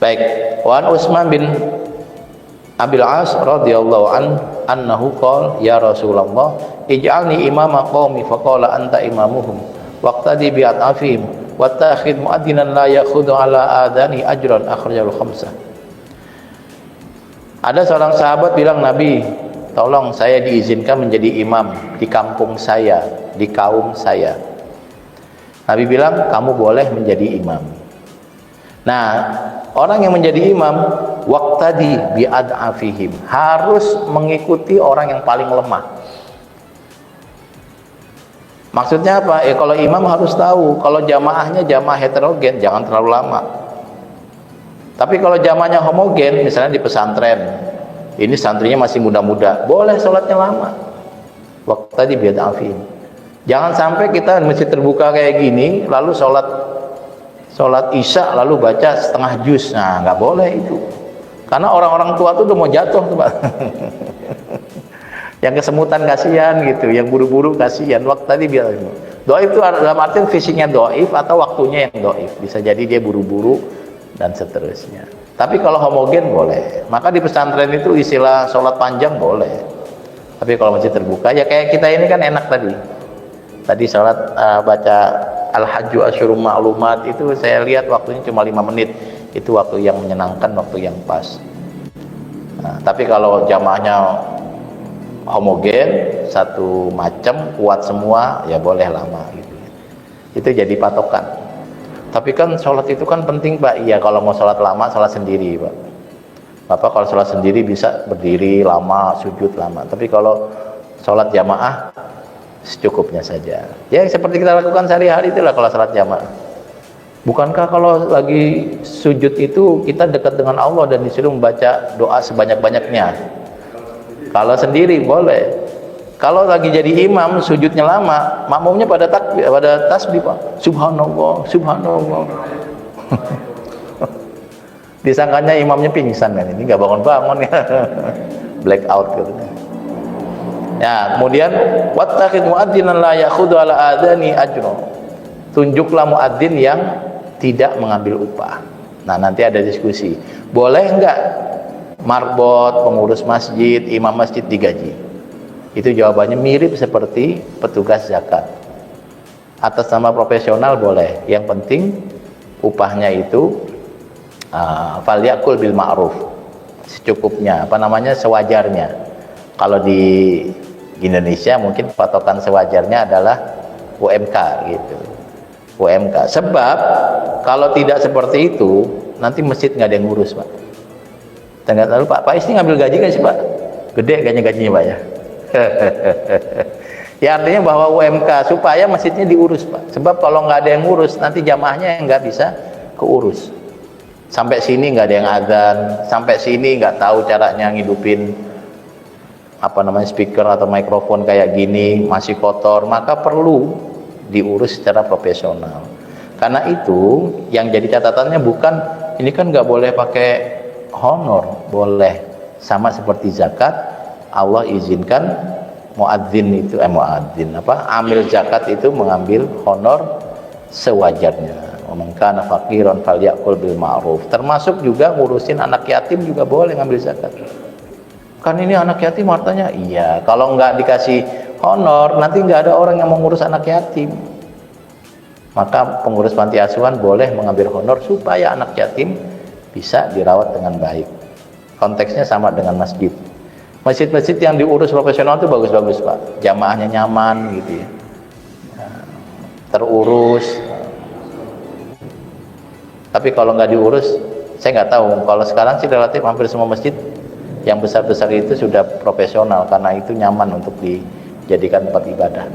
Baik, Wan Utsman bin Abil As radhiyallahu anhu qala ya Rasulullah ij'alni imama qaumi faqala anta imamuhum waqtadi bi at'afihim wattakhid mu'addinan la yakhudhu ala adani ajran akhrajal khamsah. Ada seorang sahabat bilang, Nabi, tolong saya diizinkan menjadi imam di kampung saya, di kaum saya. Nabi bilang, kamu boleh menjadi imam. Nah, orang yang menjadi imam waqtadi bi ad'afihim, harus mengikuti orang yang paling lemah. Maksudnya apa? Kalau imam harus tahu kalau jamaahnya jamaah heterogen, jangan terlalu lama. Tapi kalau jamaahnya homogen, misalnya di pesantren, ini santrinya masih muda-muda, boleh sholatnya lama. Waqtadi bi ad'afihim. Jangan sampai kita masjid terbuka kayak gini, lalu sholat isya lalu baca setengah juz. Nah, nggak boleh itu. Karena orang-orang tua tuh udah mau jatuh tuh, Pak. Yang kesemutan kasihan gitu, yang buru-buru kasihan. Waqtadi bi ad'afihim. Dhaif itu dalam artian fisiknya dhaif atau waktunya yang dhaif. Bisa jadi dia buru-buru dan seterusnya. Tapi kalau homogen boleh. Maka di pesantren itu istilah sholat panjang boleh. Tapi kalau masjid terbuka, ya kayak kita ini kan enak tadi. Tadi sholat baca Al-Hajju Asyurum Ma'lumat itu saya lihat waktunya cuma 5 menit. Itu waktu yang menyenangkan, waktu yang pas. Nah, tapi kalau jamaahnya homogen, satu macam, kuat semua, ya boleh lama gitu. Itu jadi patokan. Tapi kan sholat itu kan penting, Pak. Iya, kalau mau sholat lama, sholat sendiri, Pak. Bapak kalau sholat sendiri bisa berdiri lama, sujud lama. Tapi kalau sholat jamaah, secukupnya saja. Ya, seperti kita lakukan sehari-hari itulah kalau sholat jamaah. Bukankah kalau lagi sujud itu kita dekat dengan Allah dan disuruh membaca doa sebanyak-banyaknya? Kalau sendiri boleh. Kalau lagi jadi imam, sujudnya lama, makmumnya pada takbir, pada tasbih, Pak. Subhanallah, subhanallah. Disangkanya imamnya pingsan kan, ini nggak bangun-bangun ya. Black out gitu. Ya, kemudian wattaqid mu'addinan la yakhudhu ala adani ajra. Tunjuklah muadzin yang tidak mengambil upah. Nah, nanti ada diskusi. Boleh enggak marbot, pengurus masjid, imam masjid digaji? Itu jawabannya mirip seperti petugas zakat. Atas nama profesional boleh. Yang penting upahnya itu falyakul bil ma'ruf. Secukupnya, sewajarnya. Kalau di Indonesia mungkin patokan sewajarnya adalah UMK gitu. UMK. Sebab kalau tidak seperti itu, nanti masjid nggak ada yang ngurus, Pak. Lalu Pak Isti ngambil gaji kan sih, Pak? Gede kayaknya gajinya, Pak ya. Ya artinya bahwa UMK supaya masjidnya diurus, Pak. Sebab kalau nggak ada yang ngurus, nanti jamaahnya yang nggak bisa keurus. Sampai sini nggak ada yang adzan, sampai sini nggak tahu caranya ngidupin speaker atau mikrofon kayak gini, masih kotor, maka perlu diurus secara profesional. Karena itu yang jadi catatannya bukan ini kan nggak boleh pakai honor, boleh sama seperti zakat. Allah izinkan amil zakat itu mengambil honor sewajarnya. Man kana faqiran falyakul bil ma'ruf. Termasuk juga ngurusin anak yatim juga boleh ngambil zakat. Kan ini anak yatim hartanya. Iya, kalau nggak dikasih honor, nanti nggak ada orang yang mau ngurus anak yatim. Maka pengurus panti asuhan boleh mengambil honor supaya anak yatim bisa dirawat dengan baik. Konteksnya sama dengan masjid. Masjid-masjid yang diurus profesional itu bagus-bagus, Pak. Jamaahnya nyaman gitu ya. Terurus. Tapi kalau nggak diurus, saya nggak tahu. Kalau sekarang sih relatif hampir semua masjid yang besar-besar itu sudah profesional karena itu nyaman untuk dijadikan tempat ibadah.